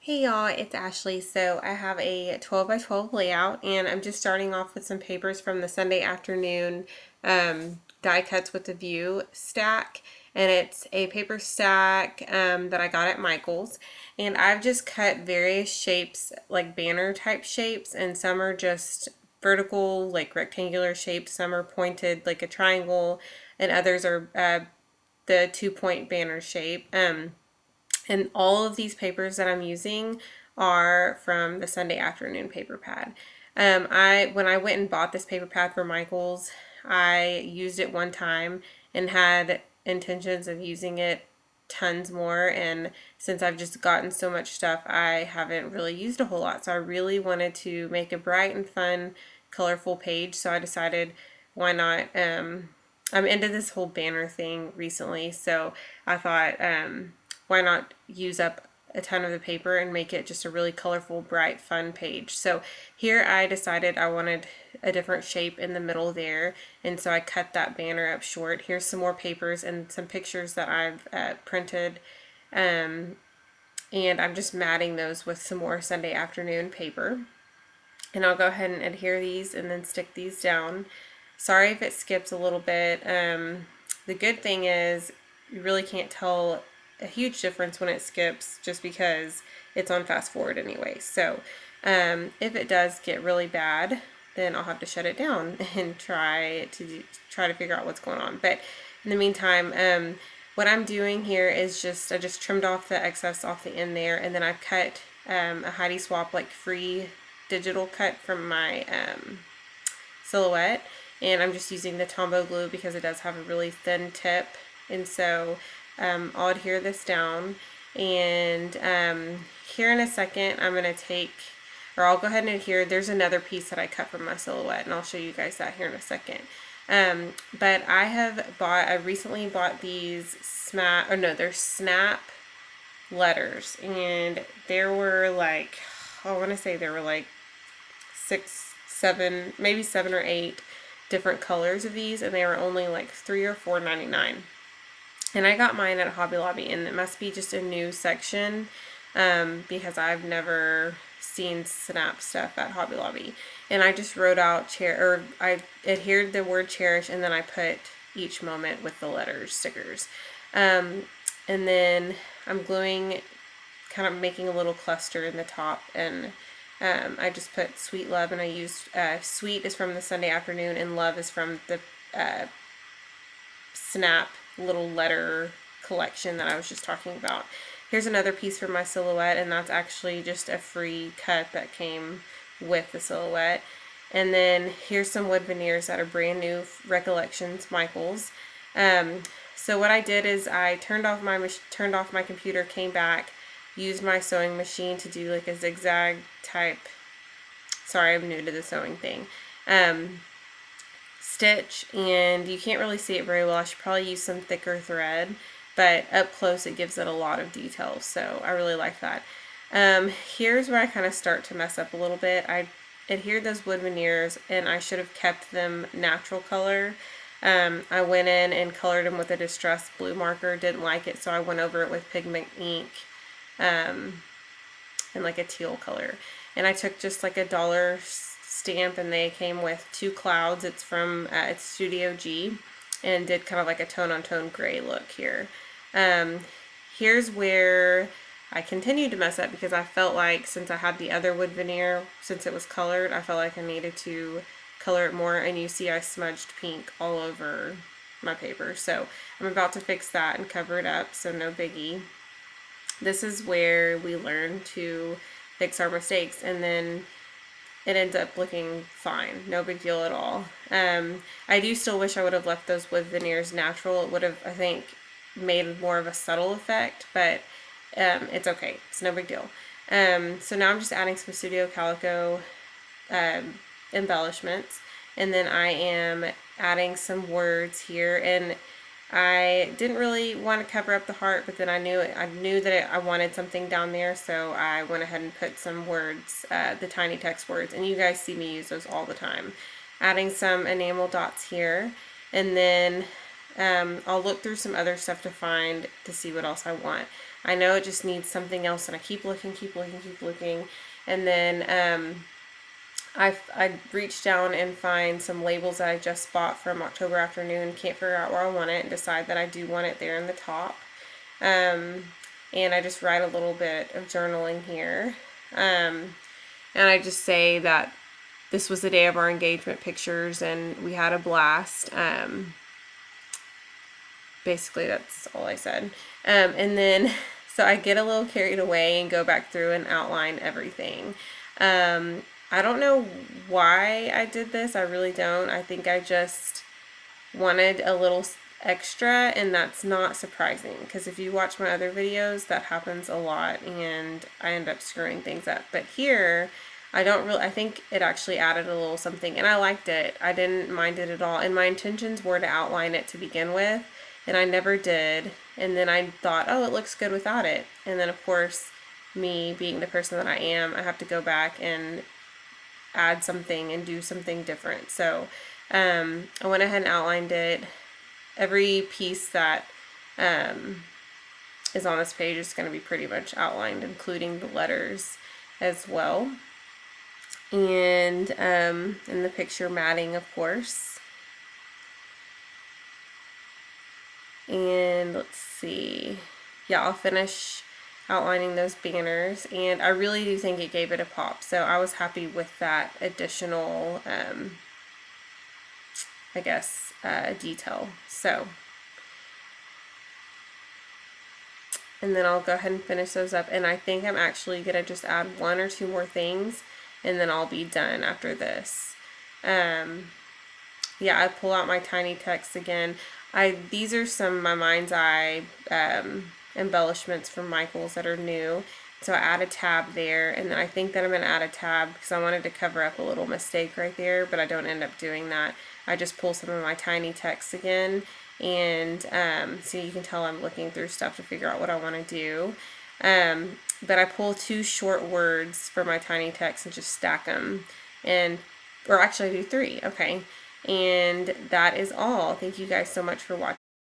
Hey y'all, it's Ashley. So I have a 12 by 12 layout and I'm just starting off with some papers from the Sunday Afternoon die cuts with the view stack. And it's a paper stack that I got at Michael's. And I've just cut various shapes, like banner type shapes, and some are just vertical, like rectangular shapes. Some are pointed, like a triangle, and others are the 2-point banner shape. And all of these papers that I'm using are from the Sunday Afternoon paper pad. When I went and bought this paper pad for Michael's, I used it one time and had intentions of using it tons more, and since I've just gotten so much stuff, I haven't really used a whole lot. So I really wanted to make a bright and fun, colorful page, so I decided why not. I'm into this whole banner thing recently, so I thought why not use up a ton of the paper and make it just a really colorful, bright, fun page. So here I decided I wanted a different shape in the middle there, and so I cut that banner up short. Here's some more papers and some pictures that I've printed, and I'm just matting those with some more Sunday Afternoon paper. And I'll go ahead and adhere these and then stick these down. Sorry if it skips a little bit. The good thing is you really can't tell a huge difference when it skips, just because it's on fast forward anyway. So if it does get really bad, then I'll have to shut it down and try to figure out what's going on. But in the meantime, what I'm doing here is I just trimmed off the excess off the end there, and then I've cut a Heidi Swap like free digital cut from my silhouette, and I'm just using the Tombow glue because it does have a really thin tip, and so I'll adhere this down, and here in a second I'm going to take, or I'll go ahead and adhere. There's another piece that I cut from my silhouette, and I'll show you guys that here in a second. But I recently bought these they're Snap letters, and there were like, I want to say there were like 6, 7, maybe 7 or 8 different colors of these, and they were only like $3 or $4.99. And I got mine at Hobby Lobby, and it must be just a new section because I've never seen Snap stuff at Hobby Lobby. And I just wrote out I adhered the word Cherish, and then I put each moment with the letters, stickers. And then I'm gluing, kind of making a little cluster in the top, and I just put Sweet Love, and I used Sweet is from the Sunday Afternoon, and Love is from the Snap little letter collection that I was just talking about. Here's another piece for my silhouette, and that's actually just a free cut that came with the silhouette. And then here's some wood veneers that are brand new, Recollections, Michael's. So what I did is I turned off my computer, came back, used my sewing machine to do like a zigzag type, sorry, I'm new to the sewing thing, stitch, and you can't really see it very well. I should probably use some thicker thread, but up close it gives it a lot of detail, so I really like that. Here's where I kind of start to mess up a little bit. I adhered those wood veneers, and I should have kept them natural color. I went in and colored them with a distress blue marker, didn't like it, so I went over it with pigment ink and like a teal color. And I took just like a $1 stamp, and they came with 2 clouds. It's from it's Studio G, and did kind of like a tone on tone gray look here. Here's where I continued to mess up, because I felt like since I had the other wood veneer, since it was colored, I felt like I needed to color it more, and you see I smudged pink all over my paper. So I'm about to fix that and cover it up, so no biggie. This is where we learn to fix our mistakes, and then it ends up looking fine. No big deal at all. I do still wish I would have left those wood veneers natural. It would have, I think, made more of a subtle effect, but it's okay. It's no big deal. So now I'm just adding some Studio Calico embellishments, and then I am adding some words here, and I didn't really want to cover up the heart, but then I knew that I wanted something down there, so I went ahead and put some words, the tiny text words, and you guys see me use those all the time. Adding some enamel dots here, and then I'll look through some other stuff to see what else I want. I know it just needs something else, and I keep looking, and then I reached down and find some labels that I just bought from October Afternoon, can't figure out where I want it, and decide that I do want it there in the top. And I just write a little bit of journaling here. And I just say that this was the day of our engagement pictures and we had a blast. Basically, that's all I said. And then, so I get a little carried away and go back through and outline everything. I don't know why I did this. I really don't. I think I just wanted a little extra, and that's not surprising because if you watch my other videos, that happens a lot and I end up screwing things up. But here, I think it actually added a little something, and I liked it. I didn't mind it at all, and my intentions were to outline it to begin with, and I never did. And then I thought, oh, it looks good without it. And then of course, me being the person that I am, I have to go back and add something and do something different. So I went ahead and outlined it. Every piece that is on this page is going to be pretty much outlined, including the letters as well. And in the picture, matting, of course. And let's see. Yeah, I'll finish outlining those banners, and I really do think it gave it a pop. So I was happy with that additional, I guess, detail. So, and then I'll go ahead and finish those up, and I think I'm actually gonna just add 1 or 2 more things, and then I'll be done after this. Yeah, I pull out my tiny text again. These are some of my mind's eye embellishments from Michaels that are new. So I add a tab there, and then I think that I'm going to add a tab because I wanted to cover up a little mistake right there, but I don't end up doing that. I just pull some of my tiny text again, and so you can tell I'm looking through stuff to figure out what I want to do. But I pull 2 short words for my tiny text and just stack them, or actually I do 3, okay. And that is all. Thank you guys so much for watching.